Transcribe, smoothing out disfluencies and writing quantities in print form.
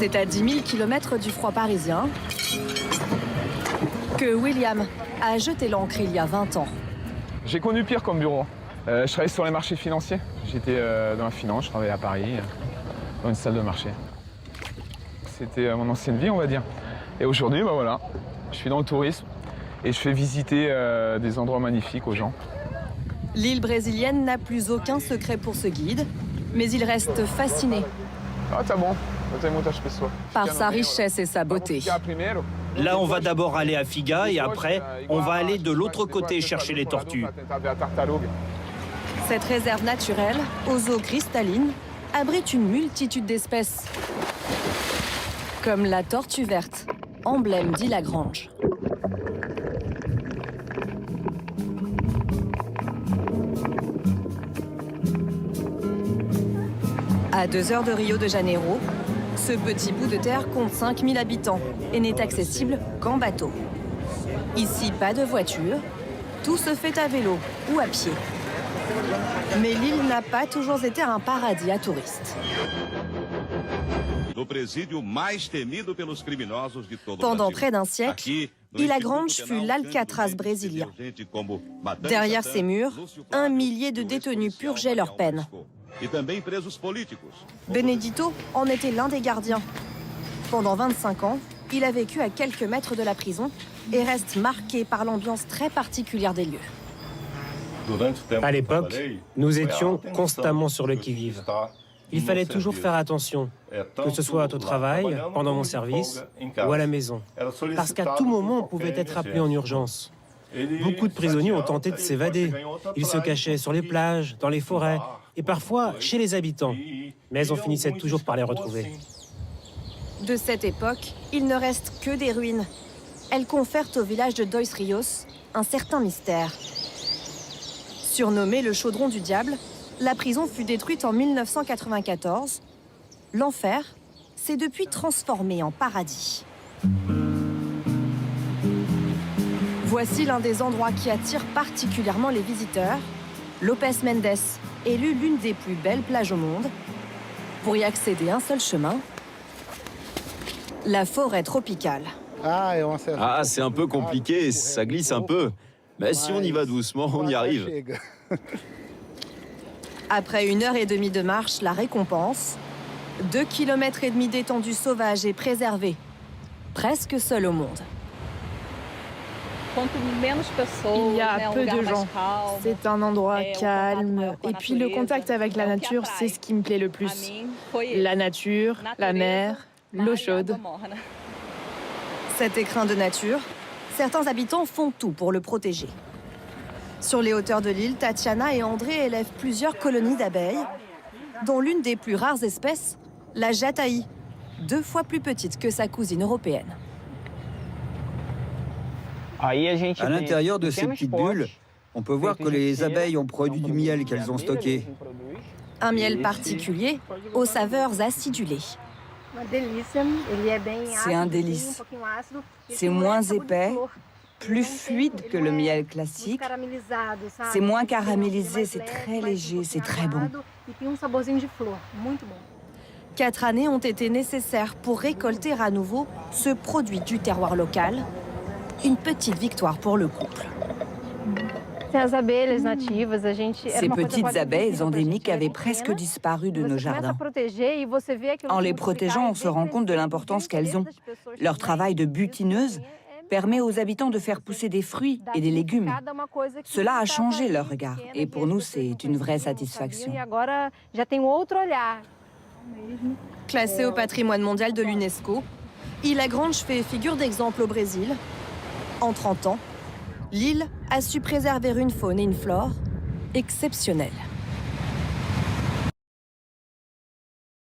C'est à 10 000 km du froid parisien que William a jeté l'ancre il y a 20 ans. J'ai connu pire comme bureau. Je travaillais sur les marchés financiers. J'étais dans la finance, je travaillais à Paris, dans une salle de marché. C'était mon ancienne vie, on va dire. Et aujourd'hui, bah voilà, je suis dans le tourisme et je fais visiter des endroits magnifiques aux gens. L'île brésilienne n'a plus aucun secret pour ce guide, mais il reste fasciné par sa richesse et sa beauté. Là, on va d'abord aller à Figa et après, on va aller de l'autre côté chercher les tortues. Cette réserve naturelle, aux eaux cristallines, abrite une multitude d'espèces, comme la tortue verte, emblème d'Ilha-Grande. À 2 heures de Rio de Janeiro, ce petit bout de terre compte 5000 habitants et n'est accessible qu'en bateau. Ici, pas de voiture, tout se fait à vélo ou à pied. Mais l'île n'a pas toujours été un paradis à touristes. Pendant près d'un siècle, Ilha-Grande fut l'Alcatraz brésilien. Derrière ses murs, 1 millier de détenus purgeaient leur peine. Benedito en était l'un des gardiens. Pendant 25 ans, il a vécu à quelques mètres de la prison et reste marqué par l'ambiance très particulière des lieux. À l'époque, nous étions constamment sur le qui-vive. Il fallait toujours faire attention, que ce soit au travail, pendant mon service ou à la maison. Parce qu'à tout moment, on pouvait être appelé en urgence. Beaucoup de prisonniers ont tenté de s'évader. Ils se cachaient sur les plages, dans les forêts et parfois chez les habitants. Mais on finissait toujours par les retrouver. De cette époque, il ne reste que des ruines. Elles confèrent au village de Dois Rios un certain mystère. Surnommée le chaudron du diable, la prison fut détruite en 1994. L'enfer s'est depuis transformé en paradis. Voici l'un des endroits qui attire particulièrement les visiteurs. Lopes Mendes, élue l'une des plus belles plages au monde. Pour y accéder, un seul chemin, la forêt tropicale. Ah, c'est un peu compliqué, ça glisse un peu. Mais si on y va doucement, on y arrive. Après 1h30 de marche, la récompense, 2,5 km d'étendue sauvage et préservée, presque seule au monde. Il y a peu de gens. C'est un endroit calme. Et puis le contact avec la nature, c'est ce qui me plaît le plus. La nature, la mer, l'eau chaude. Cet écrin de nature, certains habitants font tout pour le protéger. Sur les hauteurs de l'île, Tatiana et André élèvent plusieurs colonies d'abeilles, dont l'une des plus rares espèces, la jataï, 2 fois plus petite que sa cousine européenne. À l'intérieur de ces petites bulles, on peut voir que les abeilles ont produit du miel qu'elles ont stocké. Un miel particulier, aux saveurs acidulées. C'est un délice. C'est moins épais, plus fluide que le miel classique. C'est moins caramélisé, c'est très léger, c'est très bon. 4 années ont été nécessaires pour récolter à nouveau ce produit du terroir local. Une petite victoire pour le couple. Ces petites abeilles endémiques avaient presque disparu de nos jardins. En les protégeant, on se rend compte de l'importance qu'elles ont. Leur travail de butineuse permet aux habitants de faire pousser des fruits et des légumes. Cela a changé leur regard et pour nous, c'est une vraie satisfaction. Classée au patrimoine mondial de l'UNESCO, Ilha-Grande fait figure d'exemple au Brésil. En 30 ans, l'île a su préserver une faune et une flore exceptionnelles.